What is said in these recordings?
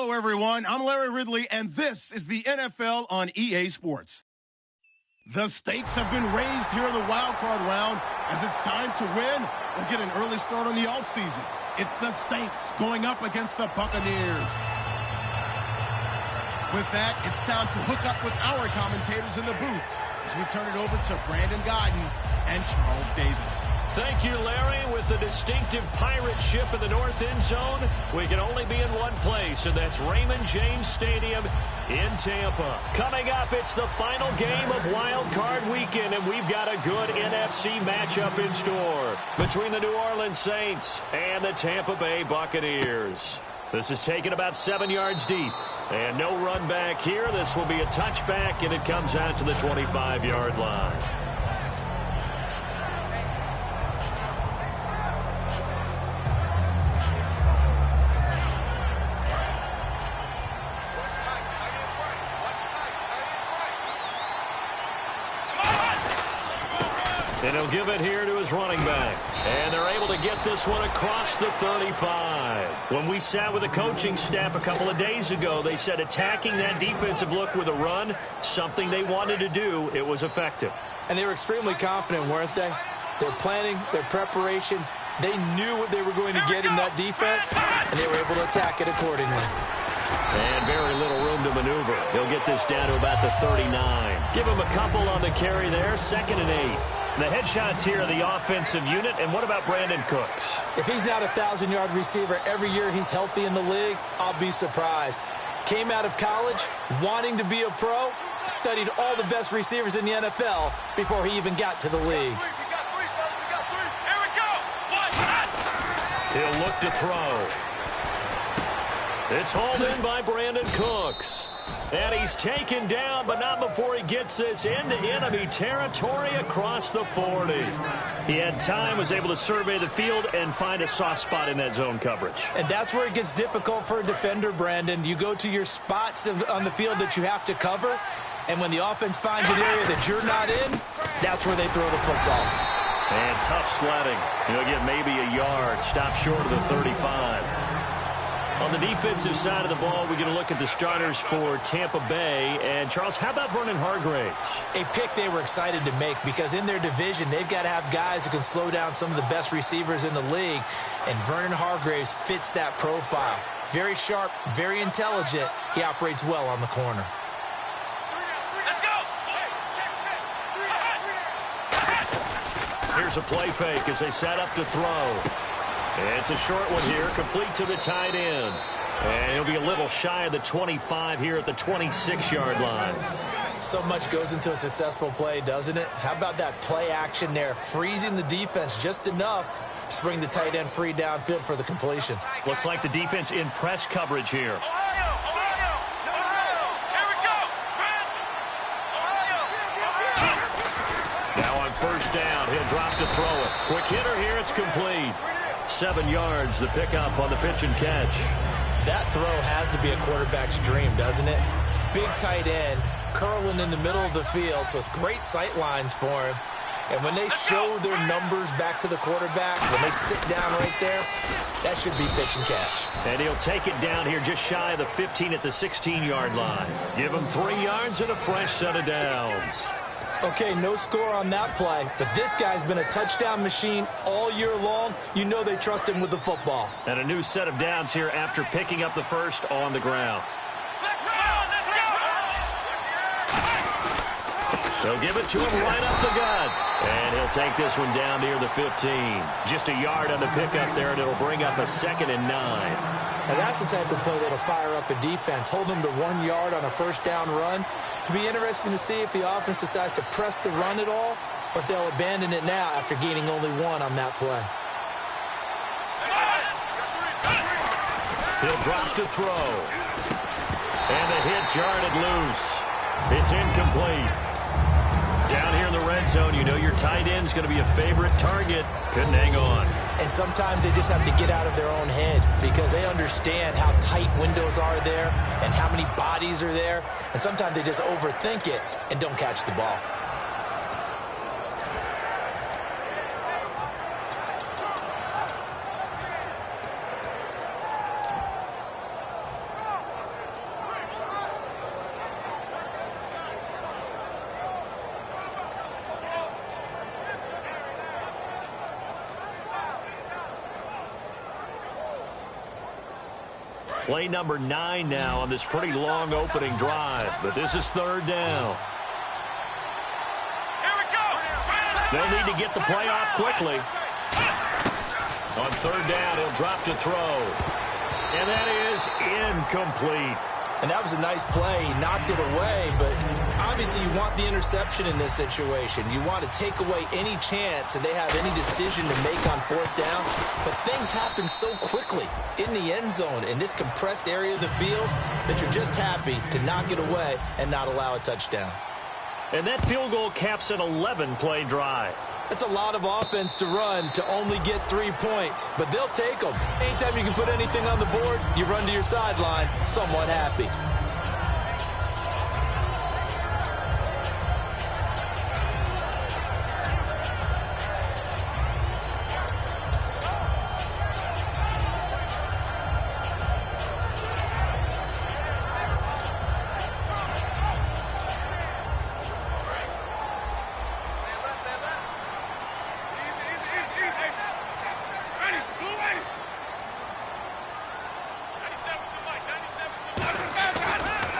Hello, everyone. I'm Larry Ridley, and this is the NFL on EA Sports. The stakes have been raised here in the Wildcard round as it's time to win or get an early start on the offseason. It's the Saints going up against the Buccaneers. With that, it's time to hook up with our commentators in the booth as we turn it over to Brandon Godden and Charles Davis. Thank you, Larry. With the distinctive pirate ship in the north end zone, we can only be in one place, and that's Raymond James Stadium in Tampa. Coming up, it's the final game of Wild Card Weekend, and we've got a good NFC matchup in store between the New Orleans Saints and the Tampa Bay Buccaneers. This is taken about 7 yards deep, and no run back here. This will be a touchback, and it comes out to the 25-yard line. And he'll give it here to his running back. And they're able to get this one across the 35. When we sat with the coaching staff a couple of days ago, they said attacking that defensive look with a run, something they wanted to do, it was effective. And they were extremely confident, weren't they? Their planning, their preparation, they knew what they were going to get in that defense, and they were able to attack it accordingly. And very little room to maneuver. He'll get this down to about the 39. Give him a couple on the carry there, 2nd and 8. The headshots here are the offensive unit. And what about Brandon Cooks? If he's not a 1,000-yard receiver every year he's healthy in the league, I'll be surprised. Came out of college wanting to be a pro, studied all the best receivers in the NFL before he even got to the league. He'll look to throw. It's hauled in by Brandon Cooks. And he's taken down, but not before he gets this into enemy territory across the 40. He had time, was able to survey the field and find a soft spot in that zone coverage. And that's where it gets difficult for a defender, Brandon. You go to your spots on the field that you have to cover, and when the offense finds an area that you're not in, that's where they throw the football. And tough sledding. He'll get maybe a yard, stop short of the 35. On the defensive side of the ball, we're going to look at the starters for Tampa Bay. And, Charles, how about Vernon Hargreaves? A pick they were excited to make because in their division, they've got to have guys who can slow down some of the best receivers in the league. And Vernon Hargreaves fits that profile. Very sharp, very intelligent. He operates well on the corner. Here's a play fake as they set up to throw. It's a short one here, complete to the tight end. And he'll be a little shy of the 25 here at the 26-yard line. So much goes into a successful play, doesn't it? How about that play action there, freezing the defense just enough to bring the tight end free downfield for the completion. Looks like the defense in press coverage here. Now on first down, he'll drop to throw it. Quick hitter here, it's complete. 7 yards, the pickup on the pitch and catch. That throw has to be a quarterback's dream, doesn't it? Big tight end, curling in the middle of the field, so it's great sight lines for him. And when they show their numbers back to the quarterback, when they sit down right there, that should be pitch and catch. And he'll take it down here just shy of the 15 at the 16-yard line. Give him 3 yards and a fresh set of downs. Okay, no score on that play, but this guy's been a touchdown machine all year long. You know they trust him with the football. And a new set of downs here after picking up the first on the ground. They'll give it to him right up the gut. And he'll take this one down near the 15. Just a yard on the pickup there, and it'll bring up a 2nd and 9. Now that's the type of play that'll fire up a defense. Hold them to 1 yard on a first down run. It'll be interesting to see if the offense decides to press the run at all, or if they'll abandon it now after gaining only 1 on that play. He'll drop to throw. And the hit jarred loose. It's incomplete. Down here in the red zone, you know your tight end's going to be a favorite target. Couldn't hang on. And sometimes they just have to get out of their own head because they understand how tight windows are there and how many bodies are there. And sometimes they just overthink it and don't catch the ball. Play number 9 now on this pretty long opening drive. But this is third down. They'll need to get the play off quickly. On third down, he'll drop to throw. And that is incomplete. And that was a nice play. He knocked it away, but obviously you want the interception in this situation. You want to take away any chance that they have any decision to make on fourth down. But things happen so quickly in the end zone in this compressed area of the field that you're just happy to knock it away and not allow a touchdown. And that field goal caps an 11-play drive. That's a lot of offense to run to only get 3 points, but they'll take them. Anytime you can put anything on the board, you run to your sideline somewhat happy.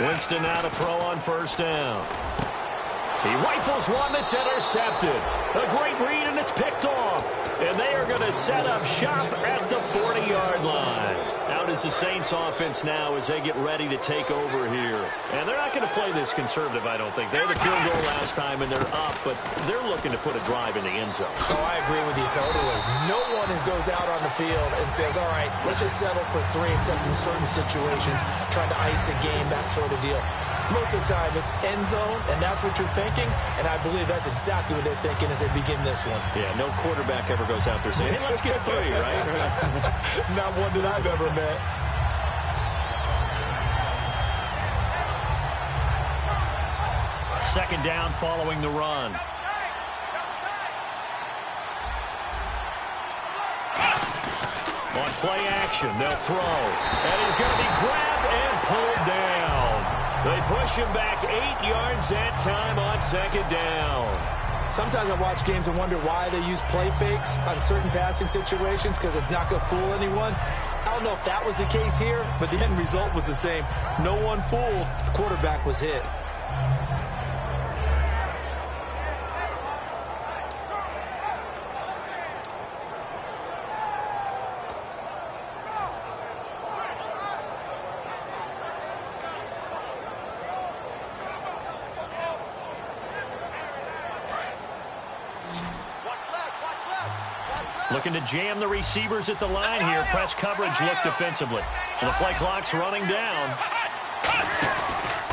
Winston now to throw on first down. He rifles one that's intercepted. A great read, and it's picked off. And they are going to set up shop at the 40-yard line. Out is the Saints offense now as they get ready to take over here. And they're not going to play this conservative, I don't think. They had a field goal last time, and they're up, but they're looking to put a drive in the end zone. Oh, I agree with you totally. No one goes out on the field and says, all right, let's just settle for 3, except in certain situations, trying to ice a game, that sort of deal. Most of the time, it's end zone, and that's what you're thinking, and I believe that's exactly what they're thinking as they begin this one. Yeah, no quarterback ever goes out there saying, hey, let's get 3, right? Not one that I've ever met. Second down following the run. On play action, they'll throw. And he's going to be grabbed and pulled down. They push him back 8 yards that time on second down. Sometimes I watch games and wonder why they use play fakes on certain passing situations, because it's not going to fool anyone. I don't know if that was the case here, but the end result was the same. No one fooled. The quarterback was hit. Looking to jam the receivers at the line here. Press coverage look defensively. And the play clock's running down.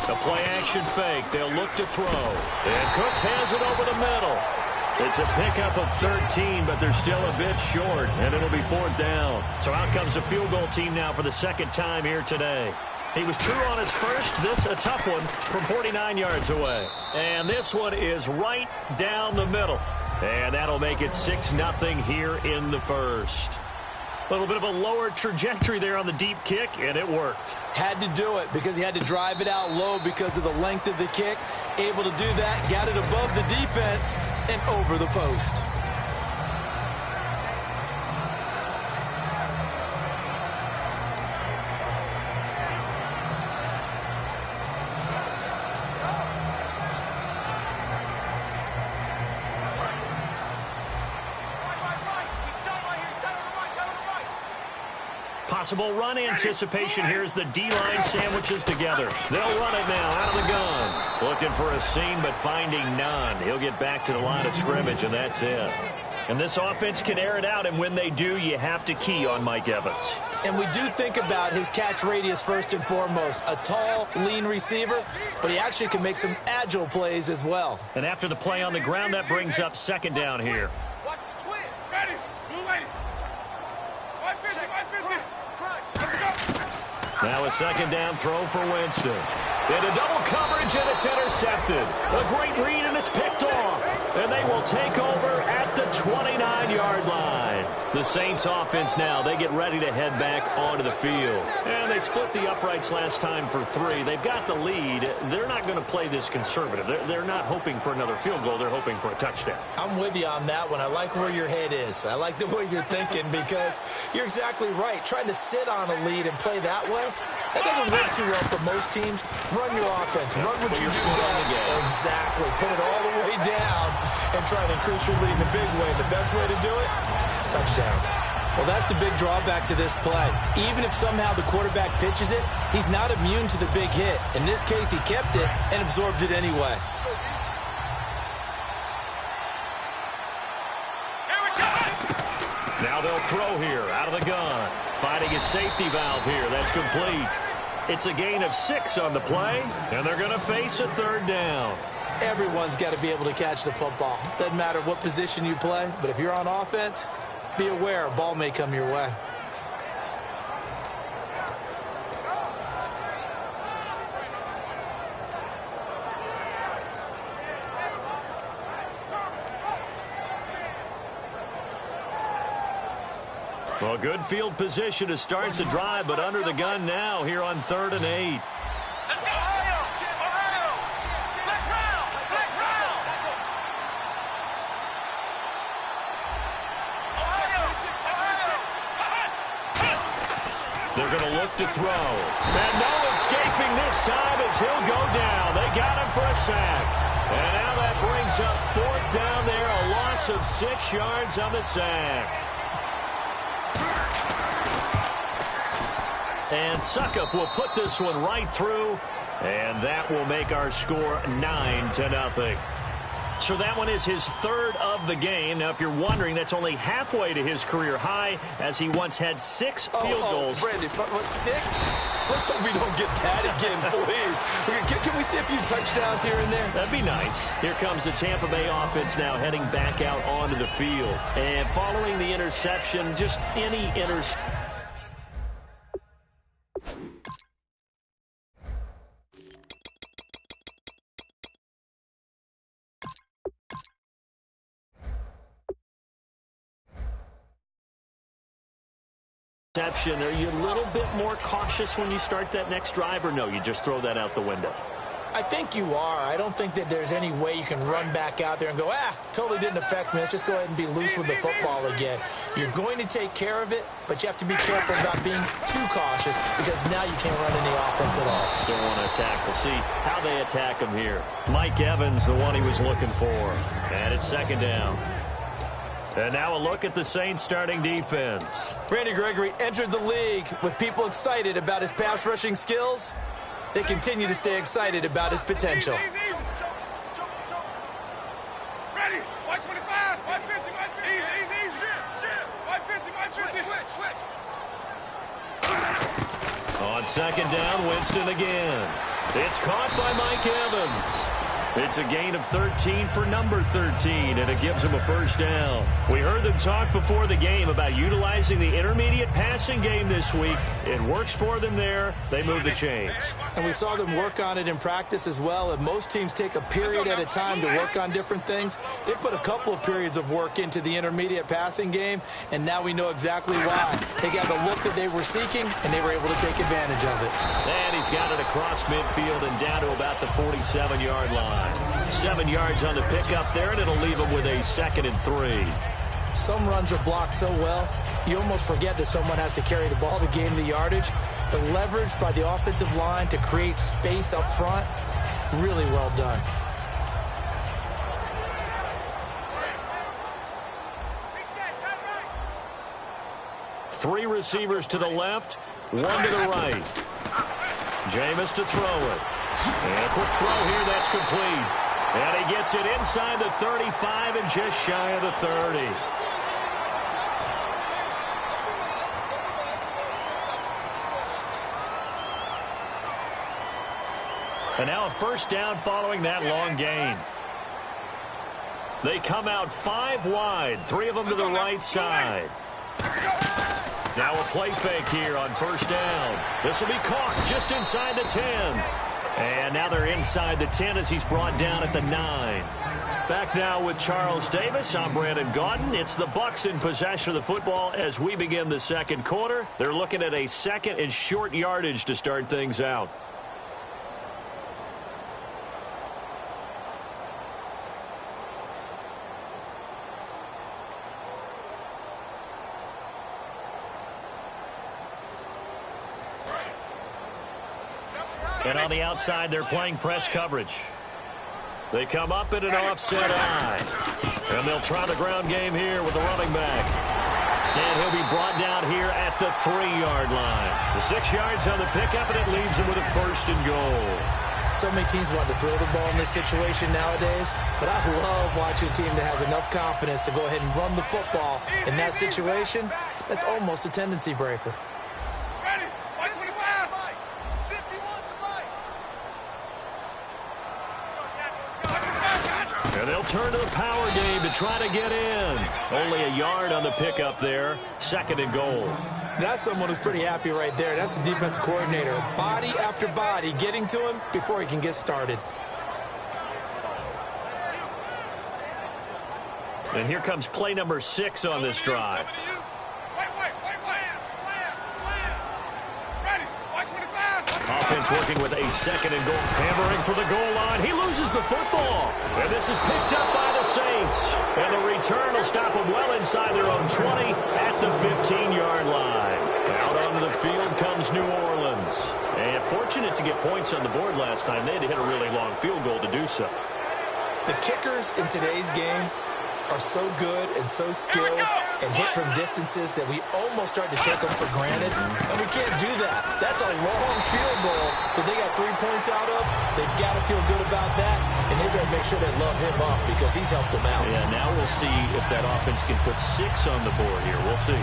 The play action fake. They'll look to throw. And Cooks has it over the middle. It's a pickup of 13, but they're still a bit short, and it'll be fourth down. So out comes the field goal team now for the second time here today. He was true on his first. This a tough one from 49 yards away. And this one is right down the middle. And that'll make it 6-0 here in the first. A little bit of a lower trajectory there on the deep kick, and it worked. Had to do it because he had to drive it out low because of the length of the kick. Able to do that, got it above the defense and over the post. Possible run anticipation here as the D-line sandwiches together. They'll run it now out of the gun. Looking for a seam, but finding none. He'll get back to the line of scrimmage, and that's it. And this offense can air it out, and when they do, you have to key on Mike Evans. And we do think about his catch radius first and foremost. A tall, lean receiver, but he actually can make some agile plays as well. And after the play on the ground, that brings up second down here. Watch the twist. Ready. Blue lady. 550, 550. Now a second down throw for Winston. Into double coverage, and it's intercepted. A great read, and it's picked off. And they will take over at the 29-yard line. The Saints offense now, they get ready to head back onto the field. And they split the uprights last time for 3. They've got the lead. They're not going to play this conservative. They're not hoping for another field goal. They're hoping for a touchdown. I'm with you on that one. I like where your head is. I like the way you're thinking because you're exactly right. Trying to sit on a lead and play that way, that doesn't work too well for most teams. Run your offense. Run what you do best. Exactly. Put it all the way down and try to increase your lead in a big way. The best way to do it, touchdowns. Well, that's the big drawback to this play. Even if somehow the quarterback pitches it, he's not immune to the big hit. In this case, he kept it and absorbed it anyway. Now they'll throw here out of the gun. Finding a safety valve here. That's complete. It's a gain of 6 on the play, and they're going to face a 3rd down. Everyone's got to be able to catch the football. Doesn't matter what position you play, but if you're on offense, be aware a ball may come your way. Well, good field position to start the drive, but under the gun now here on 3rd and 8. They're going to look to throw. And no escaping this time as he'll go down. They got him for a sack. And now that brings up 4th down there, a loss of 6 yards on the sack. And Suckup will put this one right through, and that will make our score 9-0. So that one is his 3rd of the game. Now, if you're wondering, that's only halfway to his career high, as he once had 6 field goals. Brandon, what, 6? Let's hope we don't get that again, please. Can we see a few touchdowns here and there? That'd be nice. Here comes the Tampa Bay offense now heading back out onto the field. And following the interception, just any interception. Are you a little bit more cautious when you start that next drive, or no, you just throw that out the window? I think you are. I don't think that there's any way you can run back out there and go, totally didn't affect me. Let's just go ahead and be loose with the football again. You're going to take care of it, but you have to be careful about being too cautious because now you can't run any offense at all. Still want to attack. We'll see how they attack him here. Mike Evans, the one he was looking for. And it's 2nd down. And now a look at the Saints starting defense. Randy Gregory entered the league with people excited about his pass rushing skills. They continue to stay excited about his potential. Ready? 125, 150, 150. Easy. 150, switch. On 2nd down, Winston again. It's caught by Mike Evans. It's a gain of 13 for number 13, and it gives him a 1st down. We heard them talk before the game about utilizing the intermediate passing game this week. It works for them there. They move the chains. And we saw them work on it in practice as well. And most teams take a period at a time to work on different things. They put a couple of periods of work into the intermediate passing game, and now we know exactly why. They got the look that they were seeking, and they were able to take advantage of it. And he's got it across midfield and down to about the 47-yard line. 7 yards on the pickup there, and it'll leave him with a 2nd and 3. Some runs are blocked so well, you almost forget that someone has to carry the ball to gain the yardage. The leverage by the offensive line to create space up front, really well done. Three receivers to the left, 1 to the right. Jameis to throw it. And a quick throw here, that's complete. And he gets it inside the 35 and just shy of the 30. And now a 1st down following that long gain. They come out 5 wide, 3 of them to the right side. Now a play fake here on 1st down. This will be caught just inside the 10. And now they're inside the 10 as he's brought down at the 9. Back now with Charles Davis. I'm Brandon Gaudin. It's the Bucs in possession of the football as we begin the second quarter. They're looking at a second and short yardage to start things out. And on the outside, they're playing press coverage. They come up in an offset eye. And they'll try the ground game here with the running back. And he'll be brought down here at the 3-yard line. The 6 yards on the pickup, and it leaves him with a 1st and goal. So many teams want to throw the ball in this situation nowadays, but I love watching a team that has enough confidence to go ahead and run the football. In that situation, that's almost a tendency breaker. And they'll turn to the power game to try to get in. Only a yard on the pickup there. 2nd and goal. That's someone who's pretty happy right there. That's the defense coordinator. Body after body getting to him before he can get started. And here comes play number 6 on this drive. Offense working with a 2nd and goal. Hammering for the goal line. He loses the football. And this is picked up by the Saints. And the return will stop them well inside their own 20 at the 15-yard line. Out onto the field comes New Orleans. And fortunate to get points on the board last time. They had to hit a really long field goal to do so. The kickers in today's game are so good and so skilled and hit from distances that we almost start to take them for granted, and we can't do that. That's a long field goal that they got 3 points out of. They've got to feel good about that, and they better make sure they love him up because he's helped them out. Yeah, now we'll see if that offense can put 6 on the board here. We'll see.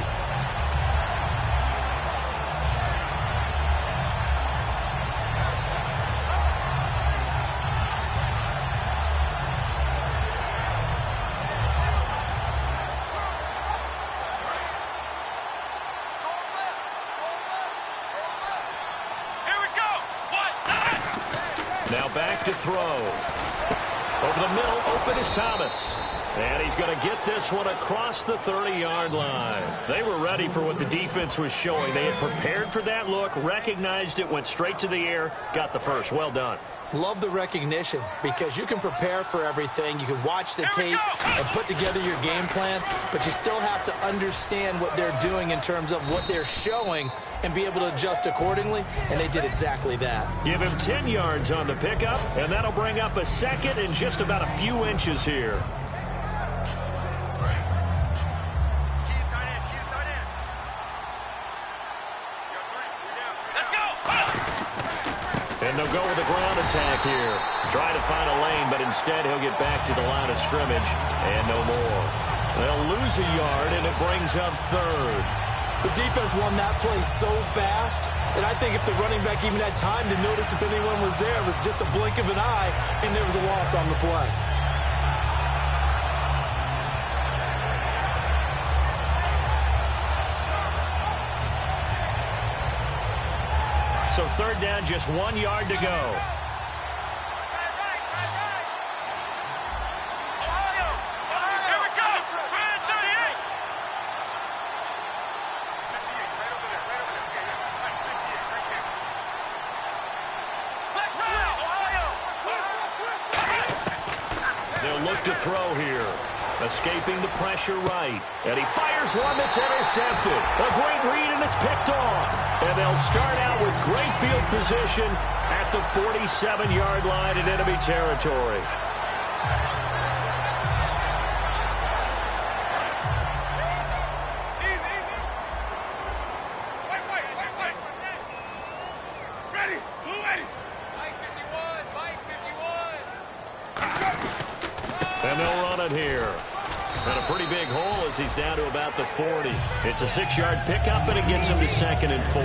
Now back to throw. Over the middle, open is Thomas. And he's going to get this one across the 30-yard line. They were ready for what the defense was showing. They had prepared for that look, recognized it, went straight to the air, got the first. Well done. Love the recognition because you can prepare for everything. You can watch the tape and put together your game plan, but you still have to understand what they're doing in terms of what they're showing and be able to adjust accordingly, and they did exactly that. Give him 10 yards on the pickup, and that'll bring up a 2nd and just about a few inches here. And they'll go with a ground attack here. Try to find a lane, but instead he'll get back to the line of scrimmage and no more. They'll lose a yard, and it brings up 3rd. The defense won that play so fast that I think if the running back even had time to notice if anyone was there, it was just a blink of an eye, and there was a loss on the play. So 3rd down, just 1 yard to go. They'll look to throw here. Escaping the pressure right. And he fires one that's intercepted. A great read, and it's picked off. And they'll start out with great field position at the 47-yard line in enemy territory. And they'll run it here. And a pretty big hole as he's down to about the 40. It's a 6-yard pickup, and it gets him to 2nd and 4.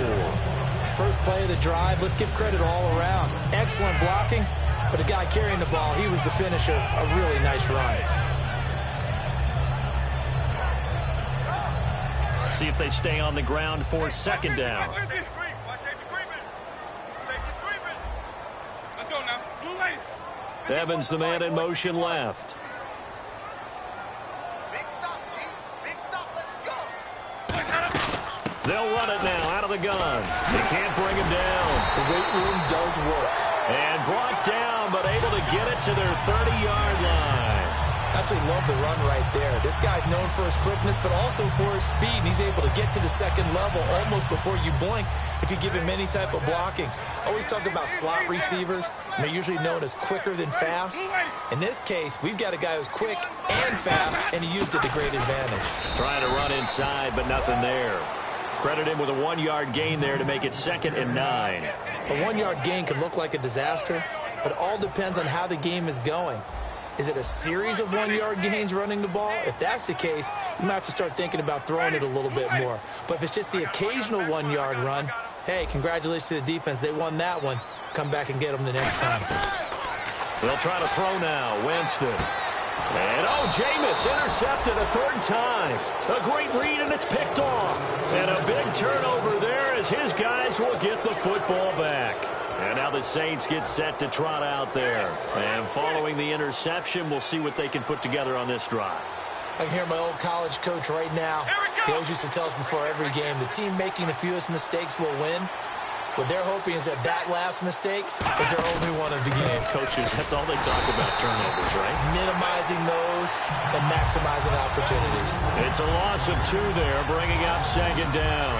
First play of the drive, let's give credit all around. Excellent blocking, but the guy carrying the ball, he was the finisher. A really nice run. See if they stay on the ground for 2nd down. Evans, the man in motion left. They'll run it now out of the gun. They can't bring him down. The weight room does work. And brought down, but able to get it to their 30-yard line. Absolutely love the run right there. This guy's known for his quickness, but also for his speed. And he's able to get to the second level almost before you blink if you give him any type of blocking. Always talk about slot receivers. They're usually known as quicker than fast. In this case, we've got a guy who's quick and fast, and he used it to great advantage. Trying to run inside, but nothing there. Credit him with a 1-yard gain there to make it 2nd and 9. A 1-yard gain can look like a disaster, but it all depends on how the game is going. Is it a series of 1-yard gains running the ball? If that's the case, you might have to start thinking about throwing it a little bit more. But if it's just the occasional 1-yard run, hey, congratulations to the defense. They won that one. Come back and get them the next time. They'll try to throw now. Winston. And, Jameis intercepted a 3rd time. A great read, and it's picked off. And a big turnover there as his guys will get the football back. And now the Saints get set to trot out there. And following the interception, we'll see what they can put together on this drive. I can hear my old college coach right now. He always used to tell us before every game, the team making the fewest mistakes will win. What they're hoping is that last mistake is their only one of the game. Coaches, that's all they talk about, turnovers, right? Minimizing those and maximizing opportunities. It's a loss of 2 there, bringing up 2nd down.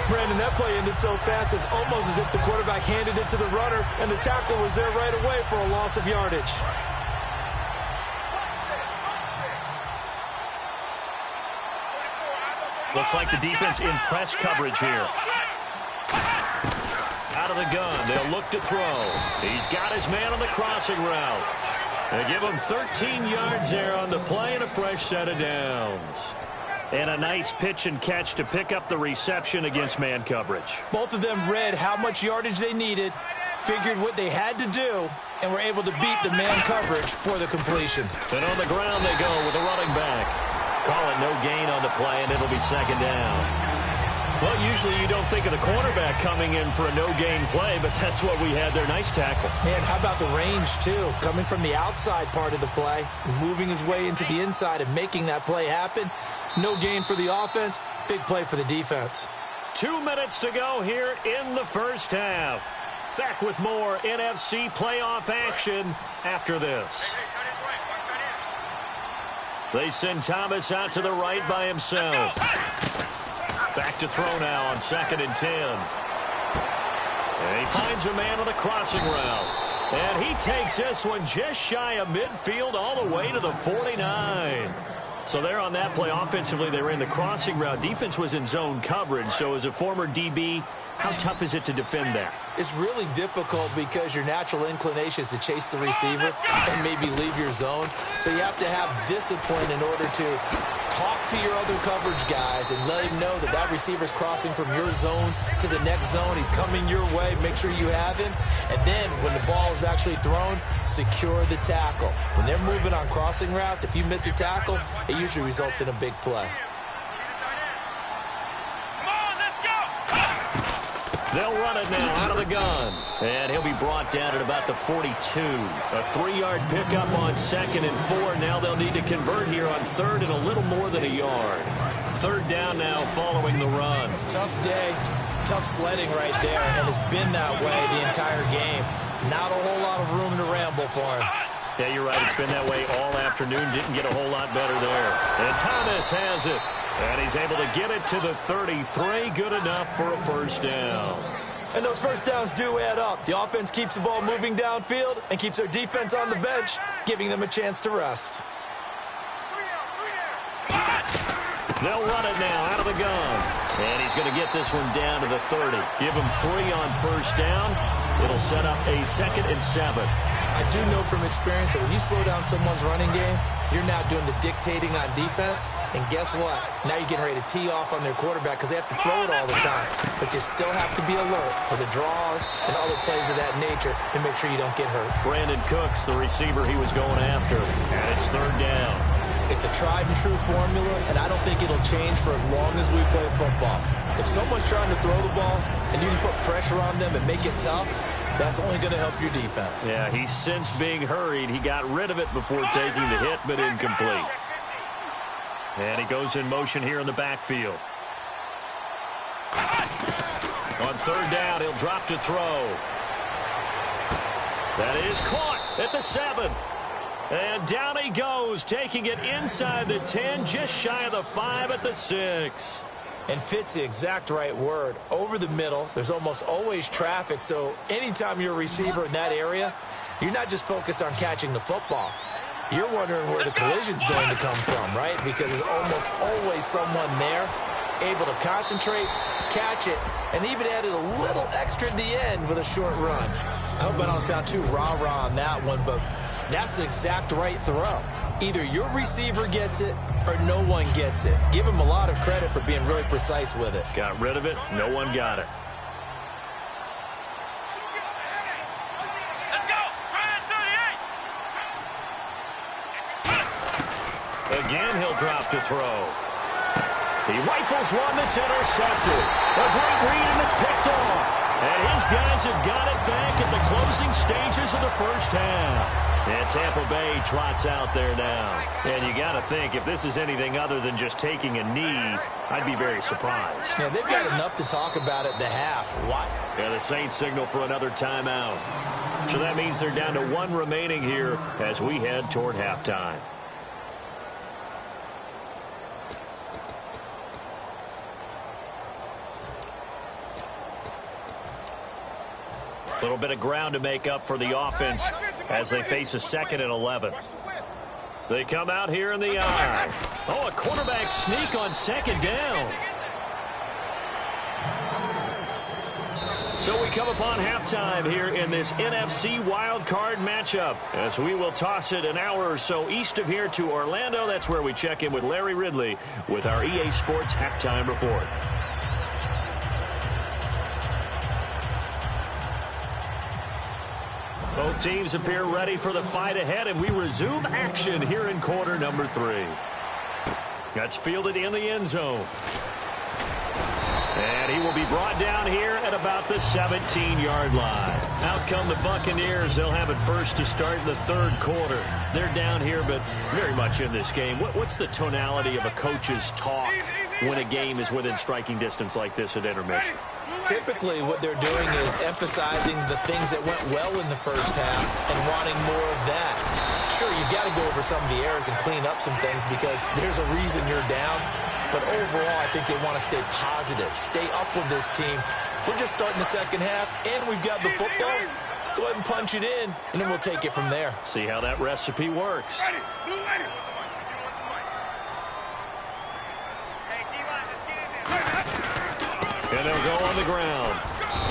Brandon, that play ended so fast, it's almost as if the quarterback handed it to the runner, and the tackle was there right away for a loss of yardage. Looks like the defense in press coverage here. Out of the gun, they'll look to throw. He's got his man on the crossing route. They give him 13 yards there on the play and a fresh set of downs. And a nice pitch and catch to pick up the reception against man coverage. Both of them read how much yardage they needed, figured what they had to do, and were able to beat the man coverage for the completion. And on the ground they go with a running back. Call it no gain on the play, and it'll be 2nd down. Well, usually you don't think of the cornerback coming in for a no-gain play, but that's what we had there. Nice tackle. Man, how about the range, too? Coming from the outside part of the play, moving his way into the inside and making that play happen. No gain for the offense, big play for the defense. 2 minutes to go here in the first half. Back with more NFC playoff action after this. They send Thomas out to the right by himself. Back to throw now on 2nd and 10. And he finds a man on the crossing route. And he takes this one just shy of midfield all the way to the 49. So there on that play, offensively, they ran the crossing route. Defense was in zone coverage. So as a former DB, how tough is it to defend that? It's really difficult because your natural inclination is to chase the receiver and maybe leave your zone. So you have to have discipline in order to talk to your other coverage guys and let him know that that receiver's crossing from your zone to the next zone. He's coming your way. Make sure you have him. And then when the ball is actually thrown, secure the tackle. When they're moving on crossing routes, if you miss a tackle, it usually results in a big play. They'll run it now out of the gun. And he'll be brought down at about the 42. A 3-yard pickup on 2nd and 4. Now they'll need to convert here on 3rd and a little more than a yard. 3rd down now following the run. Tough day, tough sledding right there, and it's been that way the entire game. Not a whole lot of room to ramble for him. Yeah, you're right. It's been that way all afternoon. Didn't get a whole lot better there. And Thomas has it. And he's able to get it to the 33. Good enough for a first down. And those first downs do add up. The offense keeps the ball moving downfield and keeps their defense on the bench, giving them a chance to rest. They'll run it now out of the gun. And he's going to get this one down to the 30. Give him 3 on first down. It'll set up a 2nd and 7. I do know from experience that when you slow down someone's running game, you're now doing the dictating on defense. And guess what? Now you're getting ready to tee off on their quarterback because they have to throw it all the time. But you still have to be alert for the draws and other plays of that nature to make sure you don't get hurt. Brandon Cooks, the receiver he was going after. And it's 3rd down. It's a tried and true formula, and I don't think it'll change for as long as we play football. If someone's trying to throw the ball and you can put pressure on them and make it tough, That's only going to help your defense. Yeah, he sensed being hurried. He got rid of it before taking the hit, but incomplete. And he goes in motion here in the backfield. On third down, he'll drop to throw. That is caught at the 7. And down he goes, taking it inside the 10, just shy of the 5 at the 6. And fits the exact right word. Over the middle, there's almost always traffic, so anytime you're a receiver in that area, you're not just focused on catching the football. You're wondering where the collision's going to come from, right? Because there's almost always someone there able to concentrate, catch it, and even added a little extra at the end with a short run. I hope I don't sound too rah-rah on that one, but that's the exact right throw. Either your receiver gets it or no one gets it. Give him a lot of credit for being really precise with it. Got rid of it. No one got it. Let's go. Ryan 38. Again, he'll drop to throw. He rifles one that's intercepted. A great read, and it's picked off. And his guys have got it back at the closing stages of the first half. And Tampa Bay trots out there now. And you got to think, if this is anything other than just taking a knee, I'd be very surprised. Yeah, they've got enough to talk about at the half. Why? Yeah, the Saints signal for another timeout. So that means they're down to 1 remaining here as we head toward halftime. A little bit of ground to make up for the offense as they face a 2nd and 11. They come out here in the eye. Oh, a quarterback sneak on 2nd down. So we come upon halftime here in this NFC Wildcard matchup as we will toss it an hour or so east of here to Orlando. That's where we check in with Larry Ridley with our EA Sports Halftime Report. Both teams appear ready for the fight ahead, and we resume action here in quarter number 3. That's fielded in the end zone. And he will be brought down here at about the 17-yard line. Out come the Buccaneers. They'll have it first to start in the 3rd quarter. They're down here, but very much in this game. What's the tonality of a coach's talk when a game is within striking distance like this at intermission? Typically, what they're doing is emphasizing the things that went well in the first half and wanting more of that. Sure, you've got to go over some of the errors and clean up some things because there's a reason you're down. But overall, I think they want to stay positive, stay up with this team. We're just starting the second half, and we've got the football. Let's go ahead and punch it in, and then we'll take it from there. See how that recipe works. Ready. Blue ready. And they'll go on the ground.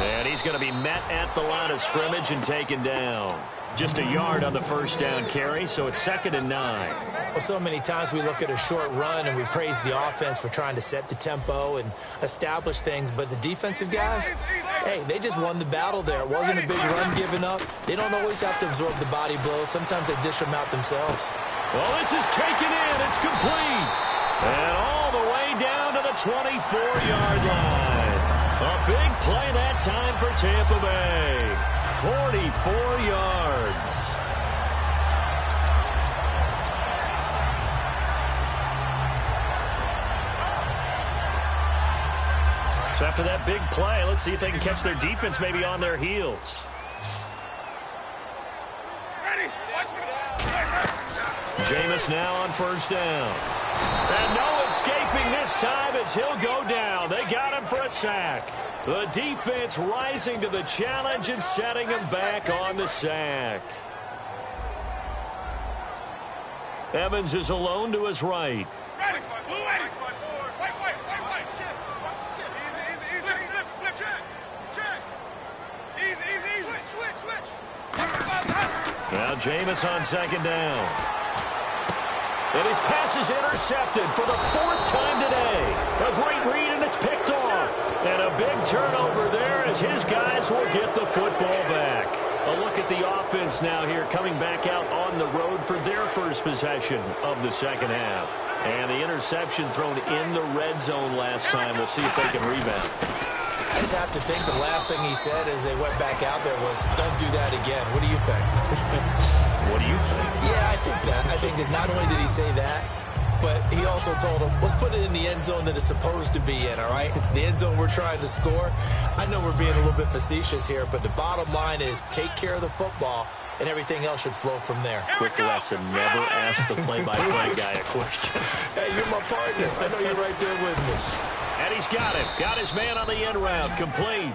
And he's going to be met at the line of scrimmage and taken down. Just a yard on the first down carry, so it's 2nd and 9. Well, so many times we look at a short run and we praise the offense for trying to set the tempo and establish things, but the defensive guys, hey, they just won the battle there. It wasn't a big run given up. They don't always have to absorb the body blows. Sometimes they dish them out themselves. Well, this is taken in. It's complete. And all the way down to the 24-yard line. A big play that time for Tampa Bay. 44 yards. So after that big play, let's see if they can catch their defense maybe on their heels. Jameis now on first down. And no escaping this time as he'll go down. They got him for a sack. The defense rising to the challenge and setting him back on the sack. Evans is alone to his right. Ready. Blue ready. White. Shift. Watch the shift. Easy. Flip. Check. Easy. Switch. Now Jameis on 2nd down. And his pass is intercepted for the 4th time today. A great read, and it's picked off. And a big turnover there as his guys will get the football back. A look at the offense now here, coming back out on the road for their first possession of the second half. And the interception thrown in the red zone last time. We'll see if they can rebound. I just have to think the last thing he said as they went back out there was, don't do that again. What do you think? What do you think? Yeah, I think that. I think that not only did he say that, but he also told him, let's put it in the end zone that it's supposed to be in, all right? The end zone we're trying to score. I know we're being a little bit facetious here, but the bottom line is take care of the football, and everything else should flow from there. Quick lesson, never ask the play-by-play guy a question. Hey, you're my partner. I know you're right there with me. And he's got him. Got his man on the end route. Complete.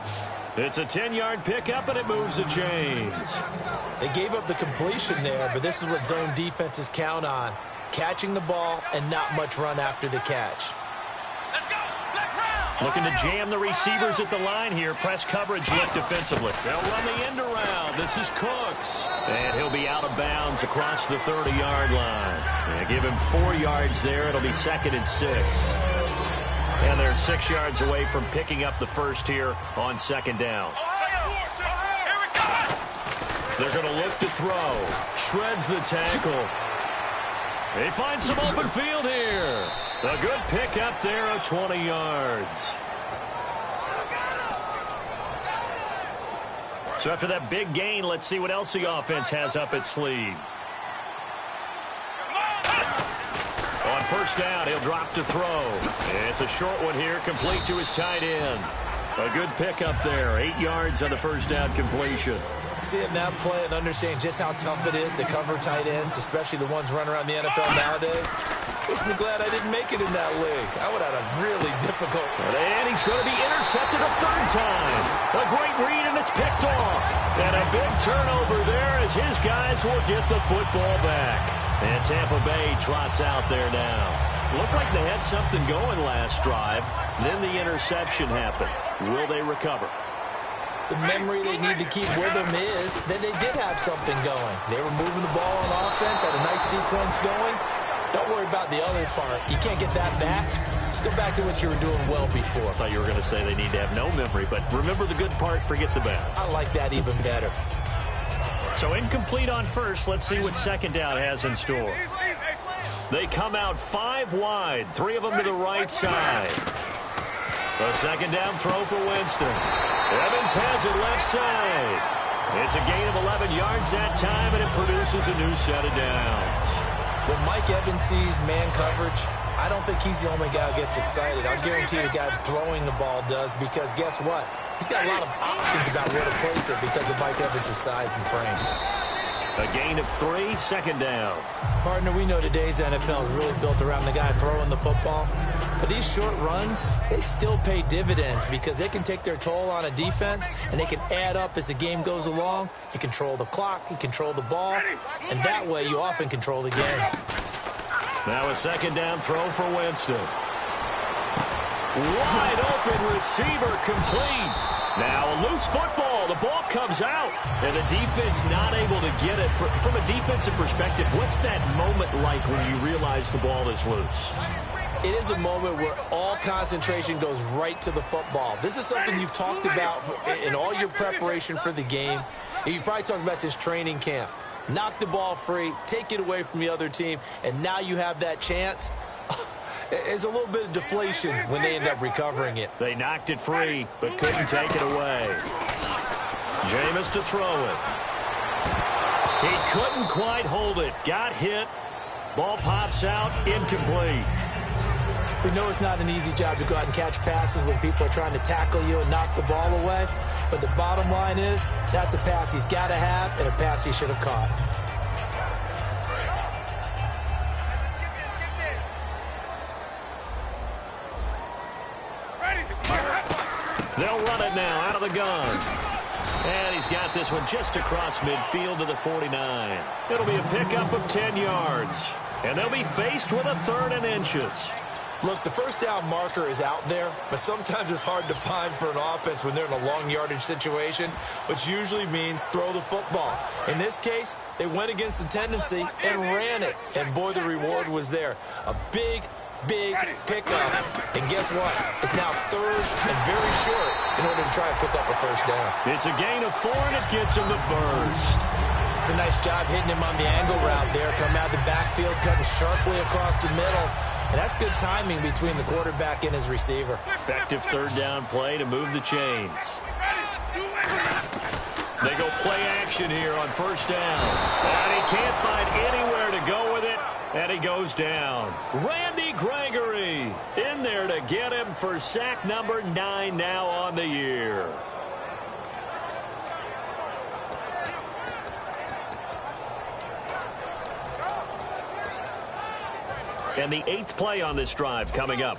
It's a 10-yard pickup, and it moves the chains. They gave up the completion there, but this is what zone defenses count on. Catching the ball and not much run after the catch. Looking to jam the receivers at the line here. Press coverage look defensively. They'll run the end around. This is Cooks. And he'll be out of bounds across the 30-yard line. And give him 4 yards there. It'll be 2nd and 6. And they're 6 yards away from picking up the first here on 2nd down. They're going to look to throw. Shreds the tackle. They find some open field here. A good pickup there of 20 yards. So after that big gain, let's see what else the offense has up its sleeve. On 1st down, he'll drop to throw. It's a short one here, complete to his tight end. A good pickup there, 8 yards on the 1st down completion. Seeing that play and understanding just how tough it is to cover tight ends, especially the ones running around the NFL nowadays, makes me glad I didn't make it in that league. I would have had a really difficult... And he's going to be intercepted a 3rd time. A great read, and it's picked off. And a big turnover there as his guys will get the football back. And Tampa Bay trots out there now. Looked like they had something going last drive. Then the interception happened. Will they recover? The memory they need to keep with them is that they did have something going. They were moving the ball on offense, had a nice sequence going. Don't worry about the other part. You can't get that back. Let's go back to what you were doing well before. I thought you were going to say they need to have no memory, but remember the good part, forget the bad. I like that even better. So incomplete on 1st. Let's see what 2nd down has in store. They come out 5 wide, 3 of them to the right side. A 2nd down throw for Winston. Evans has it left side. It's a gain of 11 yards that time, and it produces a new set of downs. When Mike Evans sees man coverage, I don't think he's the only guy who gets excited. I'll guarantee the guy throwing the ball does, because guess what? He's got a lot of options about where to place it because of Mike Evans' size and frame. A gain of 3, 2nd down. Partner, we know today's NFL is really built around the guy throwing the football. But these short runs, they still pay dividends because they can take their toll on a defense, and they can add up as the game goes along. You control the clock, you control the ball, and that way you often control the game. Now a 2nd down throw for Winston. Wide open receiver complete. Now a loose football. The ball comes out, and the defense not able to get it. From a defensive perspective, what's that moment like when you realize the ball is loose? It is a moment where all concentration goes right to the football. This is something you've talked about in all your preparation for the game. And you've probably talked about since training camp. Knock the ball free, take it away from the other team, and now you have that chance. There's a little bit of deflation when they end up recovering it. They knocked it free, but couldn't take it away. Jameis to throw it. He couldn't quite hold it. Got hit. Ball pops out, incomplete. We know it's not an easy job to go out and catch passes when people are trying to tackle you and knock the ball away. But the bottom line is, that's a pass he's got to have and a pass he should have caught. They'll run it now out of the gun. And he's got this one just across midfield to the 49. It'll be a pickup of 10 yards. And they'll be faced with a 3rd and inches. Look, the 1st down marker is out there, but sometimes it's hard to find for an offense when they're in a long yardage situation, which usually means throw the football. In this case, they went against the tendency and ran it. And boy, the reward was there. A big pickup. And guess what? It's now 3rd and very short in order to try and pick up a 1st down. It's a gain of 4, and it gets him the 1st. It's a nice job hitting him on the angle route there. Coming out of the backfield, cutting sharply across the middle. And that's good timing between the quarterback and his receiver. Effective third down play to move the chains. They go play action here on first down. And he can't find anywhere to go with it. And he goes down. Randy Gregory in there to get him for sack number 9 now on the year. And the 8th play on this drive coming up.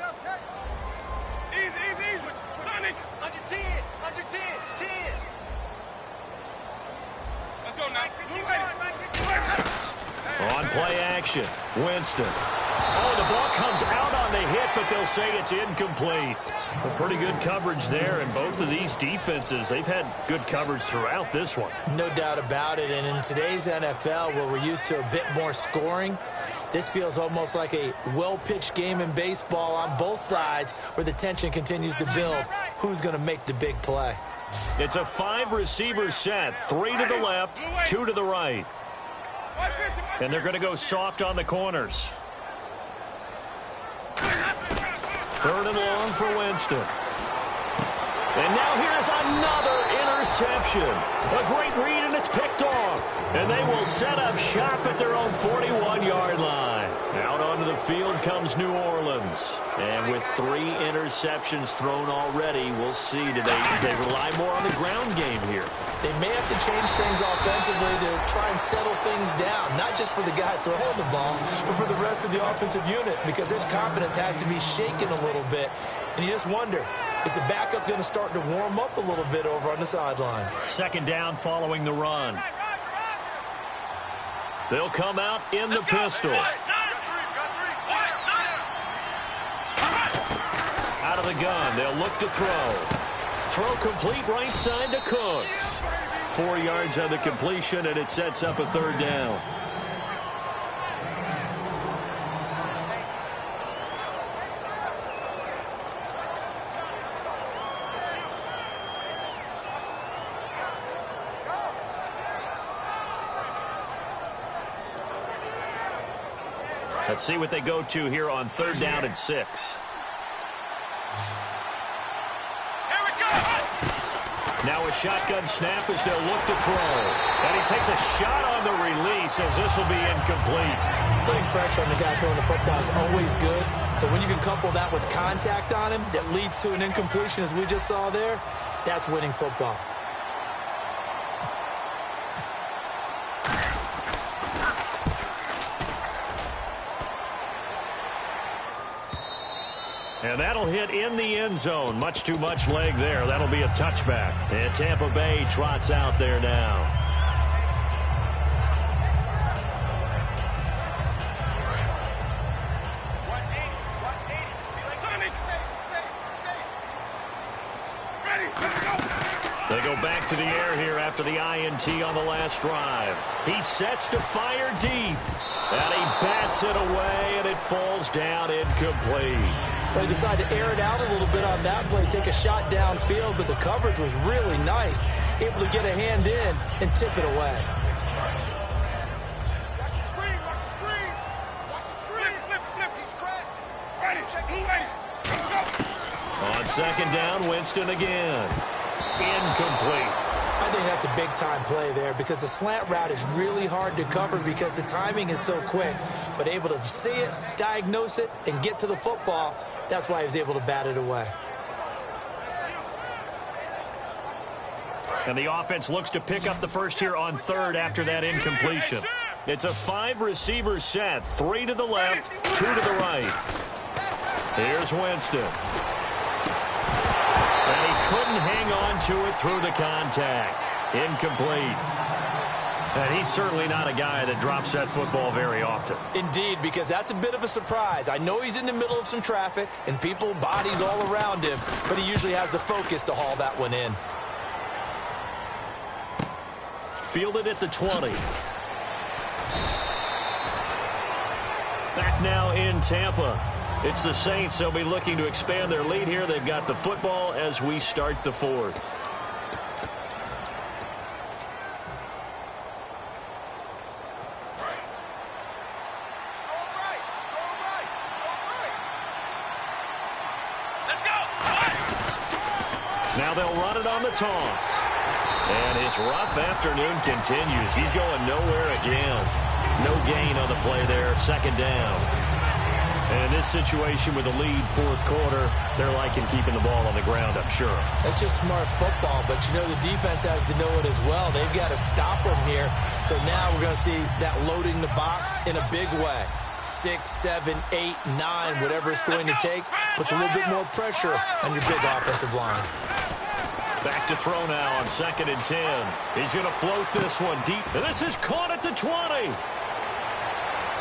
Easy. Sonic. Under 10. 10. Let's go now. On play action, Winston. Oh, the ball comes out on the hit, but they'll say it's incomplete. Well, pretty good coverage there, and both of these defenses, they've had good coverage throughout this one. No doubt about it, and in today's NFL, where we're used to a bit more scoring, this feels almost like a well-pitched game in baseball on both sides where the tension continues to build. Who's going to make the big play? It's a 5-receiver set, 3 to the left, 2 to the right. And they're going to go soft on the corners. 3rd and long for Winston. And now here's another interception. A great read, and it's picked off. And they will set up shop at their own 41-yard line. Out onto the field comes New Orleans. And with 3 interceptions thrown already, we'll see. Do they rely more on the ground game here? They may have to change things offensively to try and settle things down, not just for the guy throwing the ball, but for the rest of the offensive unit, because their confidence has to be shaken a little bit. And you just wonder, is the backup going to start to warm up a little bit over on the sideline? 2nd down following the run. They'll come out in the pistol. Out of the gun, they'll look to throw. Throw complete right side to Cooks. 4 yards on the completion, and it sets up a 3rd down. Let's see what they go to here on 3rd down and 6. Now a shotgun snap as they'll look to throw. And he takes a shot on the release as this will be incomplete. Putting pressure on the guy throwing the football is always good, but when you can couple that with contact on him that leads to an incompletion, as we just saw there, that's winning football. And that'll hit in the end zone. Much too much leg there. That'll be a touchback. And Tampa Bay trots out there now. They go back to the air here after the INT on the last drive. He sets to fire deep. And he bats it away, and it falls down incomplete. They decided to air it out a little bit on that play, take a shot downfield, but the coverage was really nice. Able to get a hand in and tip it away. On 2nd down, Winston again. Incomplete. I think that's a big-time play there because the slant route is really hard to cover because the timing is so quick. But able to see it, diagnose it, and get to the football, that's why he was able to bat it away. And the offense looks to pick up the first here on 3rd after that incompletion. It's a 5-receiver set, 3 to the left, 2 to the right. Here's Winston. And he couldn't hang on to it through the contact. Incomplete. And he's certainly not a guy that drops that football very often. Indeed, because that's a bit of a surprise. I know he's in the middle of some traffic and people, bodies all around him, but he usually has the focus to haul that one in. Fielded at the 20. Back now in Tampa. It's the Saints. They'll be looking to expand their lead here. They've got the football as we start the 4th. Now they'll run it on the toss. And his rough afternoon continues. He's going nowhere again. No gain on the play there. Second down. And in this situation with a lead fourth quarter, they're liking keeping the ball on the ground, I'm sure. That's just smart football, but you know the defense has to know it as well. They've got to stop them here. So now we're going to see that loading the box in a big way. 6, 7, 8, 9, whatever it's going to take, puts a little bit more pressure on your big offensive line. Back to throw now on 2nd and 10. He's going to float this one deep. And this is caught at the 20.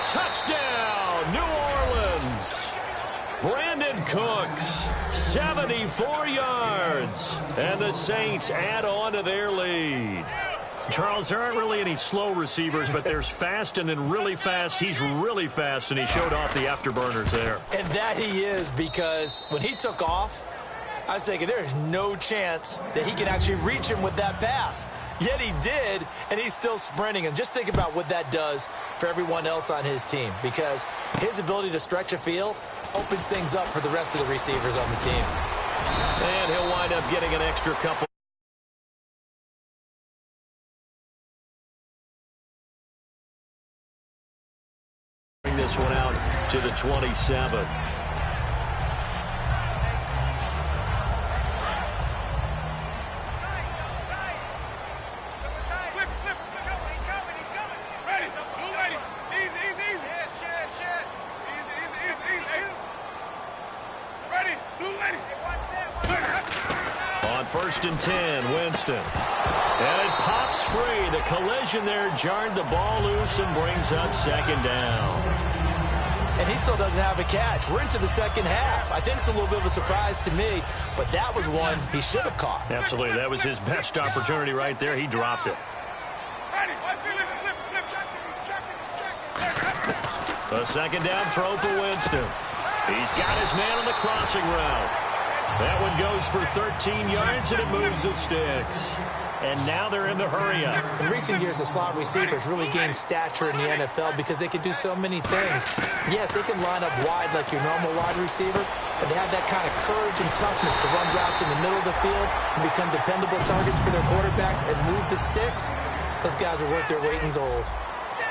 Touchdown, New Orleans. Brandon Cooks, 74 yards. And the Saints add on to their lead. Charles, there aren't really any slow receivers, but there's fast and then really fast. He's really fast, and he showed off the afterburners there. And that he is, because when he took off, I was thinking there's no chance that he can actually reach him with that pass. Yet he did, and he's still sprinting. And just think about what that does for everyone else on his team, because his ability to stretch a field opens things up for the rest of the receivers on the team. And he'll wind up getting an extra couple. Bring this one out to the 27. On 1st and 10, Winston. And it pops free. The collision there jarred the ball loose and brings up 2nd down. And he still doesn't have a catch. We're into the second half. I think it's a little bit of a surprise to me, but that was one he should have caught. Absolutely. That was his best opportunity right there. He dropped it. A 2nd down throw for Winston. He's got his man on the crossing route. That one goes for 13 yards, and it moves the sticks. And now they're in the hurry-up. In recent years, the slot receivers really gained stature in the NFL because they can do so many things. Yes, they can line up wide like your normal wide receiver, but they have that kind of courage and toughness to run routes in the middle of the field and become dependable targets for their quarterbacks and move the sticks. Those guys are worth their weight in gold.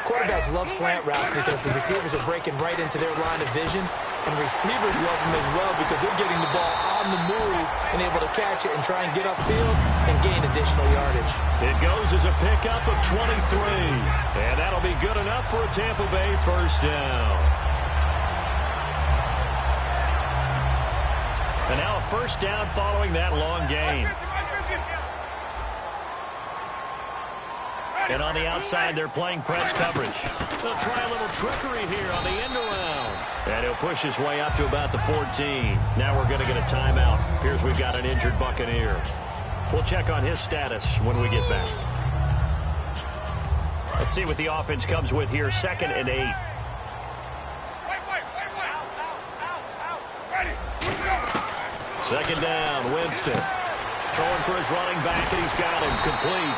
Quarterbacks love slant routes because the receivers are breaking right into their line of vision, and receivers love them as well because they're getting the ball on the move and able to catch it and try and get upfield and gain additional yardage. It goes as a pickup of 23, and that'll be good enough for a Tampa Bay first down. And now a first down following that long gain. And on the outside, they're playing press coverage. They'll try a little trickery here on the end around. And he'll push his way up to about the 14. Now we're going to get a timeout. Here's we've got an injured Buccaneer. We'll check on his status when we get back. Let's see what the offense comes with here. 2nd and 8. Second down, Winston. Throwing for his running back, and he's got him complete.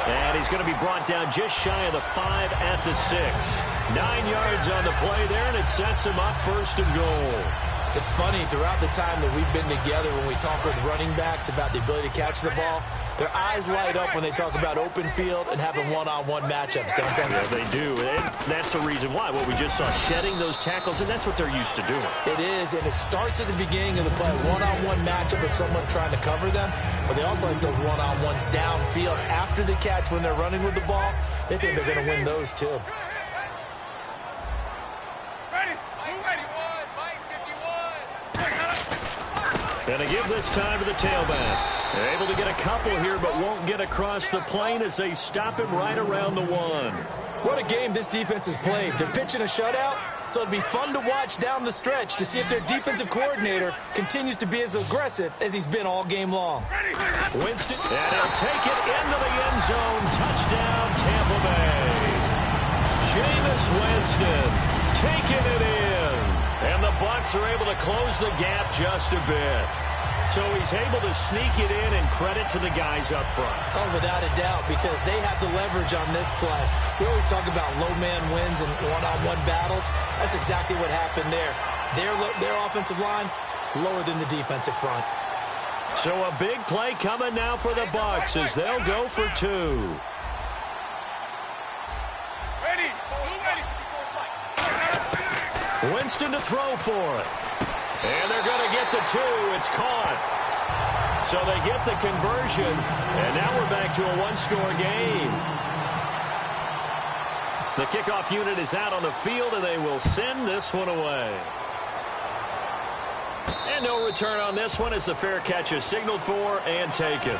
And he's going to be brought down just shy of the 5 at the 6. 9 yards on the play there, and it sets him up 1st and goal. It's funny, throughout the time that we've been together, when we talk with running backs about the ability to catch the ball, their eyes light up when they talk about open field and having one-on-one matchups, don't they? Yeah, they do. And that's the reason why. What we just saw, shedding those tackles, and that's what they're used to doing. It is, and it starts at the beginning of the play. One-on-one matchup with someone trying to cover them, but they also like those one-on-ones downfield after the catch when they're running with the ball. They think they're going to win those, too. And they give this time to the tailback. They're able to get a couple here, but won't get across the plane as they stop him right around the 1. What a game this defense has played. They're pitching a shutout, so it'd be fun to watch down the stretch to see if their defensive coordinator continues to be as aggressive as he's been all game long. Winston, and he'll take it into the end zone. Touchdown, Tampa Bay. Jameis Winston taking it in. And the Bucs are able to close the gap just a bit. So he's able to sneak it in, and credit to the guys up front. Oh, without a doubt, because they have the leverage on this play. We always talk about low man wins and one-on-one battles. That's exactly what happened there. Their offensive line, lower than the defensive front. So a big play coming now for the Bucs as they'll go for 2. Ready. Winston to throw for it. And they're going to get the 2. It's caught. So they get the conversion, and now we're back to a one-score game. The kickoff unit is out on the field, and they will send this one away. And no return on this one as the fair catch is signaled for and taken.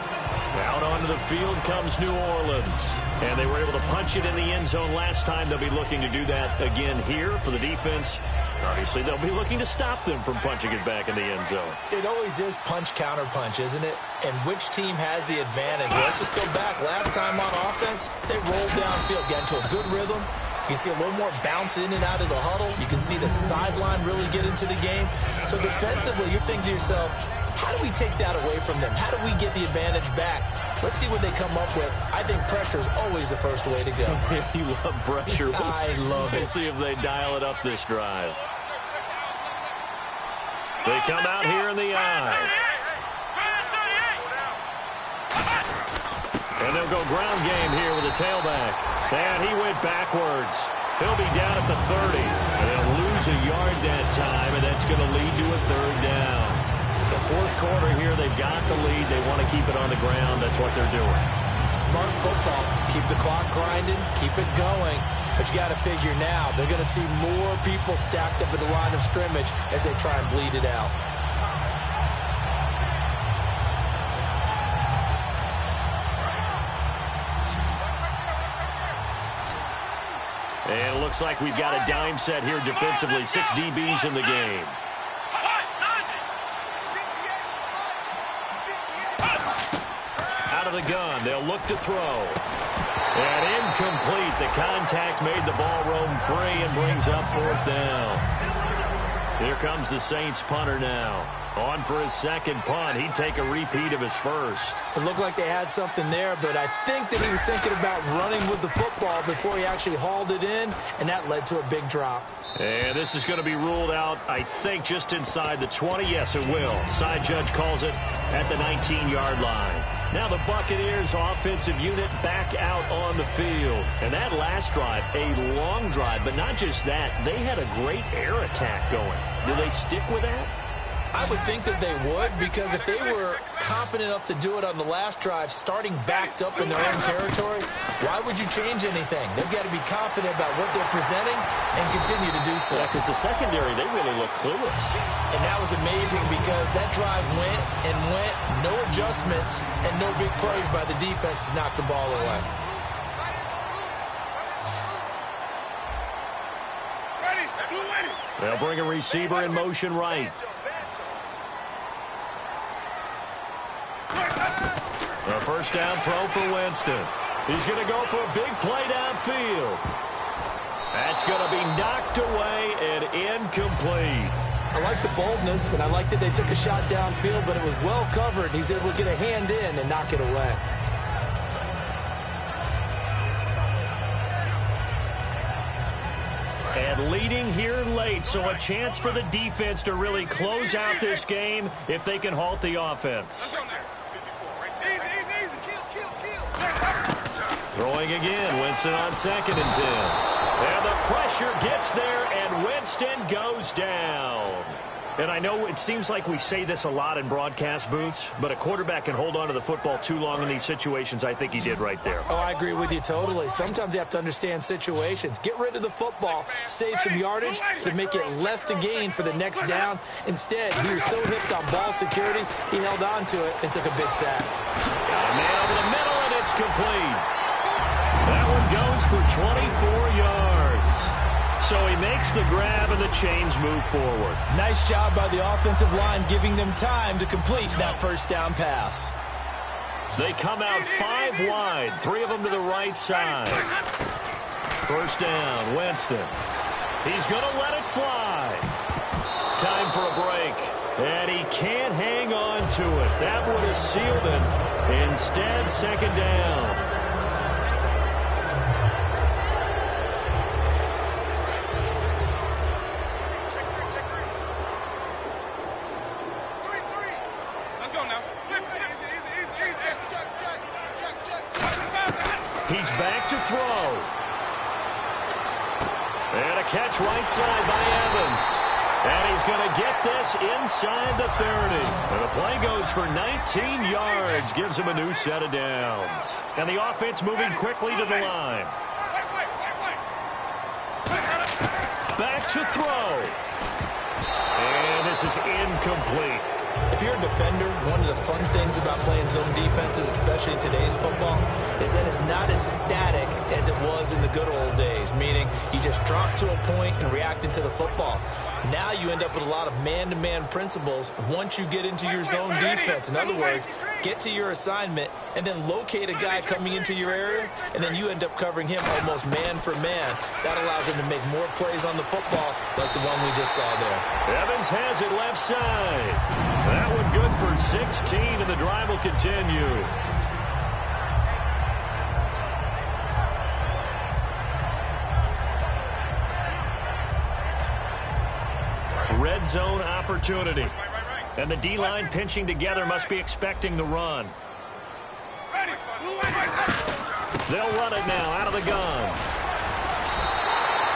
Out onto the field comes New Orleans. And they were able to punch it in the end zone last time. They'll be looking to do that again here for the defense. Obviously, they'll be looking to stop them from punching it back in the end zone. It always is punch-counter-punch, isn't it? And which team has the advantage? Let's just go back. Last time on offense, they rolled downfield, got into a good rhythm. You can see a little more bounce in and out of the huddle. You can see the sideline really get into the game. So defensively, you're thinking to yourself, how do we take that away from them? How do we get the advantage back? Let's see what they come up with. I think pressure is always the first way to go. You love pressure. I love it. We'll see if they dial it up this drive. They come out here in the eye. And they'll go ground game here with a tailback. And he went backwards. He'll be down at the 30. And they'll lose a yard that time, and that's going to lead to a 3rd down. The 4th quarter here, they've got the lead. They want to keep it on the ground. That's what they're doing. Smart football. Keep the clock grinding. Keep it going. But you got to figure now, they're going to see more people stacked up at the line of scrimmage as they try and bleed it out. And it looks like we've got a dime set here defensively. 6 DBs in the game. Out of the gun, they'll look to throw. And incomplete. The contact made the ball roam free and brings up 4th down. Here comes the Saints punter now. On for his 2nd punt. He'd take a repeat of his 1st. It looked like they had something there, but I think that he was thinking about running with the football before he actually hauled it in, and that led to a big drop. And this is going to be ruled out, I think, just inside the 20. Yes, it will. Side judge calls it at the 19-yard line. Now the Buccaneers offensive unit back out on the field. And that last drive, a long drive, but not just that. They had a great air attack going. Do they stick with that? I would think that they would, because if they were confident enough to do it on the last drive, starting backed up in their own territory, why would you change anything? They've got to be confident about what they're presenting and continue to do so. Yeah, because the secondary, they really look clueless. And that was amazing because that drive went and went, no adjustments, and no big plays by the defense to knock the ball away. They'll bring a receiver in motion right. A 1st down throw for Winston. He's going to go for a big play downfield. That's going to be knocked away and incomplete. I like the boldness, and I like that they took a shot downfield, but it was well covered. He's able to get a hand in and knock it away. And leading here late, so a chance for the defense to really close out this game if they can halt the offense. Throwing again, Winston on 2nd and 10. And the pressure gets there, and Winston goes down. And I know it seems like we say this a lot in broadcast booths, but a quarterback can hold on to the football too long in these situations. I think he did right there. Oh, I agree with you totally. Sometimes you have to understand situations. Get rid of the football, save some yardage, to make it less to gain for the next down. Instead, he was so hipped on ball security, he held on to it and took a big sack. Got a man over the middle, and it's complete. That one goes for 24 yards. So he makes the grab, and the chains move forward. Nice job by the offensive line giving them time to complete that 1st down pass. They come out 5 wide, 3 of them to the right side. 1st down, Winston. He's going to let it fly. Time for a break, and he can't hang on to it. That would have sealed him. Instead, 2nd down. He's back to throw. And a catch right side by Evans. And he's going to get this inside the 30. And the play goes for 19 yards. Gives him a new set of downs. And the offense moving quickly to the line. Back to throw. And this is incomplete. If you're a defender, one of the fun things about playing zone defenses, especially in today's football, is that it's not as static as it was in the good old days, meaning you just drop to a point and reacted to the football. Now you end up with a lot of man-to-man principles once you get into your zone defense. In other words, get to your assignment and then locate a guy coming into your area, and then you end up covering him almost man for man. That allows him to make more plays on the football like the one we just saw there. Evans has it left side. That one good for 16, and the drive will continue. Red zone opportunity. And the D-line pinching together must be expecting the run. They'll run it now out of the gun.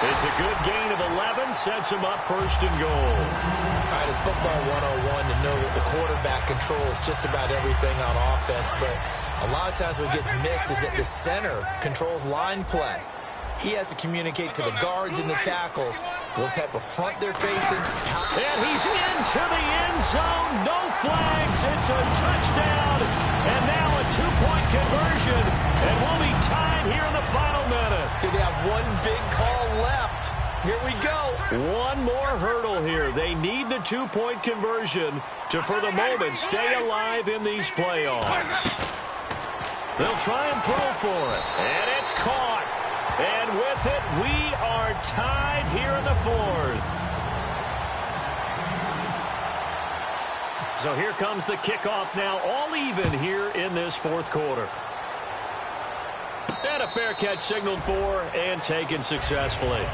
It's a good gain of 11, sets him up first and goal. All right, it's football 101 to know that the quarterback controls just about everything on offense, but a lot of times what gets missed is that the center controls line play. He has to communicate to the guards and the tackles what type of front they're facing. And he's into the end zone. No flags. It's a touchdown. And now a two-point conversion. And we'll be tied here in the final minute. Do they have one big call left? Here we go. One more hurdle here. They need the two-point conversion to, for the moment, stay alive in these playoffs. They'll try and throw for it. And it's caught. And with it, we are tied here in the fourth. So here comes the kickoff now, all even here in this fourth quarter. And a fair catch signaled for and taken successfully.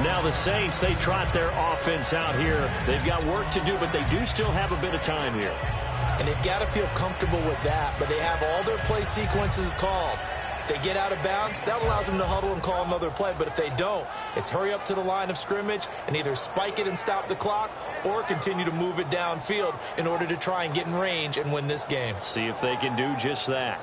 Now the Saints, they trot their offense out here. They've got work to do, but they do still have a bit of time here. And they've got to feel comfortable with that, but they have all their play sequences called. If they get out of bounds, that allows them to huddle and call another play. But if they don't, it's hurry up to the line of scrimmage and either spike it and stop the clock or continue to move it downfield in order to try and get in range and win this game. See if they can do just that.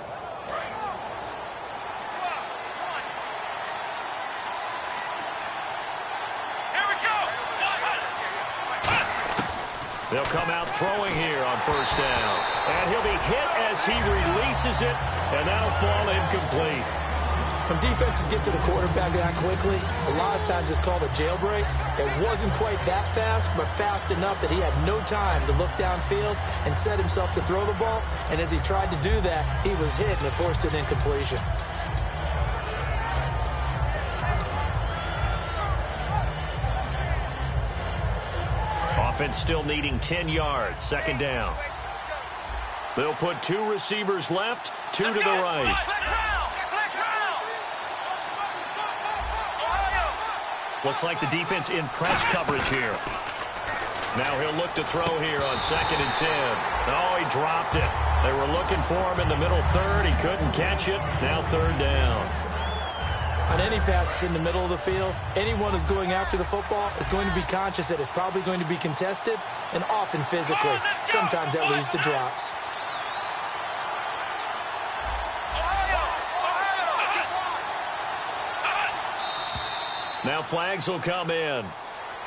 They'll come out throwing here on first down. And he'll be hit as he releases it, and that'll fall incomplete. When defenses get to the quarterback that quickly, a lot of times it's called a jailbreak. It wasn't quite that fast, but fast enough that he had no time to look downfield and set himself to throw the ball. And as he tried to do that, he was hit, and it forced an incompletion. Offense still needing 10 yards. Second down. They'll put two receivers left, two to the right. Looks like the defense in press coverage here. Now he'll look to throw here on 2nd and 10. Oh, he dropped it. They were looking for him in the middle third. He couldn't catch it. Now third down. On any passes in the middle of the field, anyone who's going after the football is going to be conscious that it's probably going to be contested and often physically. Sometimes that leads to drops. Now flags will come in.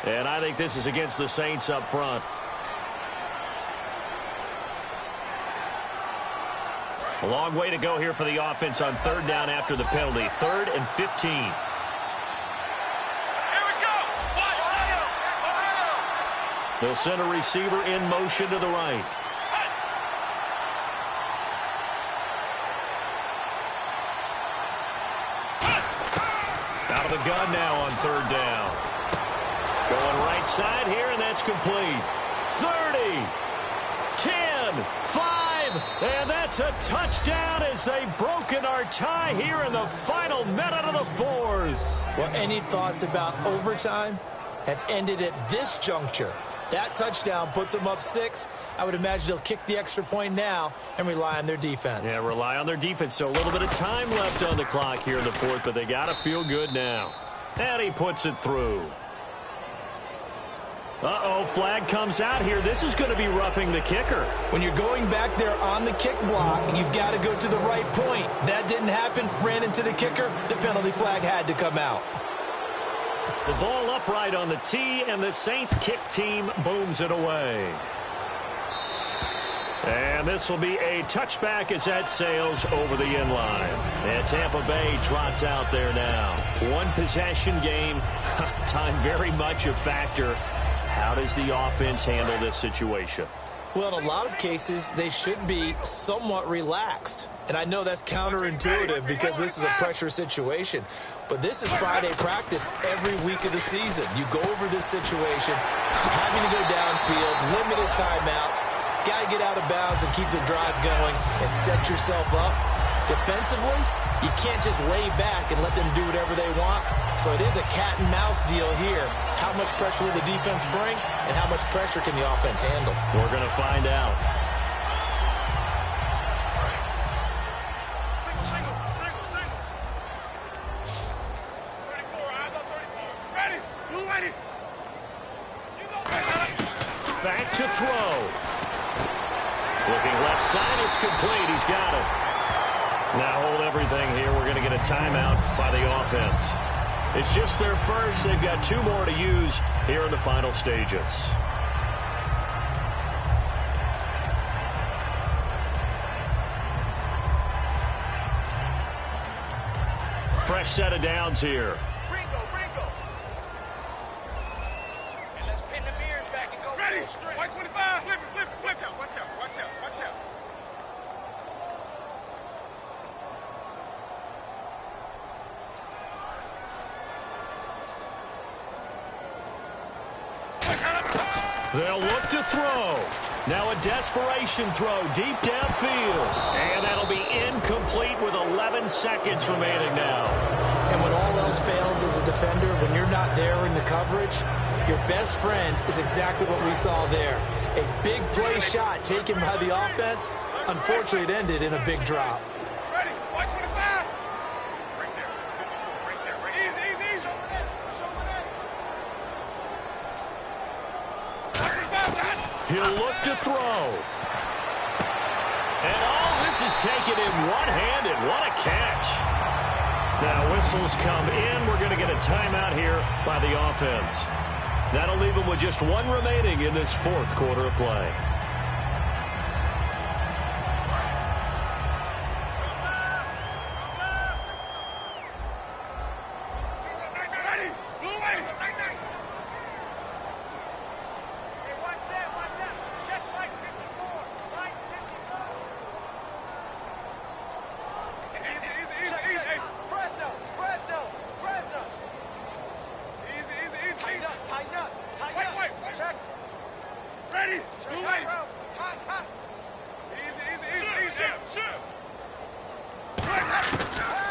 And I think this is against the Saints up front. A long way to go here for the offense on third down after the penalty. 3rd and 15. Here we go. They'll send a receiver in motion to the right. Out of the gun now on third down. Going right side here, and that's complete. 30, 10, 5, and that's a touchdown as they've broken our tie here in the final minute of the fourth. Well, any thoughts about overtime have ended at this juncture. That touchdown puts them up 6. I would imagine they'll kick the extra point now and rely on their defense. Yeah, rely on their defense. So a little bit of time left on the clock here in the fourth, but they got to feel good now. And he puts it through. Uh-oh, flag comes out here. This is going to be roughing the kicker. When you're going back there on the kick block, you've got to go to the right point. That didn't happen. Ran into the kicker. The penalty flag had to come out. The ball upright on the tee, and the Saints kick team booms it away. And this will be a touchback as that sails over the end line. And Tampa Bay trots out there now. One possession game. Time very much a factor. How does the offense handle this situation? Well, in a lot of cases, they should be somewhat relaxed. And I know that's counterintuitive because this is a pressure situation. But this is Friday practice every week of the season. You go over this situation, having to go downfield, limited timeouts, got to get out of bounds and keep the drive going and set yourself up. Defensively, you can't just lay back and let them do whatever they want. So it is a cat and mouse deal here. How much pressure will the defense bring and how much pressure can the offense handle? We're going to find out. Back to throw. Looking left side, it's complete. He's got it. Now hold everything here. We're going to get a timeout by the offense. It's just their first. They've got 2 more to use here in the final stages. Fresh set of downs here. Ringo. And let's pin the mirrors back and go. Ready. White 25. Flip it. Watch out. They'll look to throw. Now a desperation throw deep downfield. And that'll be incomplete with 11 seconds remaining now. And when all else fails as a defender, when you're not there in the coverage, your best friend is exactly what we saw there. A big play shot taken by the offense. Unfortunately, it ended in a big drop. Ready. White 25. Right there. Easy. Show me that. He'll look to throw. And all this is taken in one-handed. What a catch. Now whistles come in. We're going to get a timeout here by the offense. That'll leave them with just 1 remaining in this 4th quarter of play.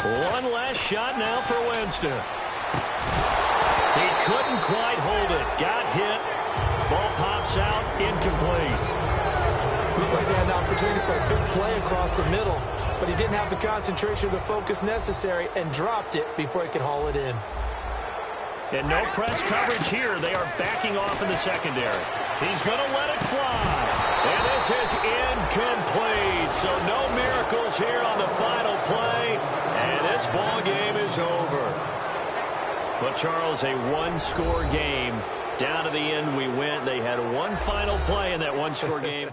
One last shot now for Winston. He couldn't quite hold it. Got hit. Ball pops out. Incomplete. Looked like they had an opportunity for a big play across the middle, but he didn't have the concentration or the focus necessary and dropped it before he could haul it in. And no press coverage here. They are backing off in the secondary. He's going to let it fly. And this is incomplete. So no miracles here on the final play. And this ball game is over. But, Charles, a one-score game. Down to the end we went. They had one final play in that one-score game.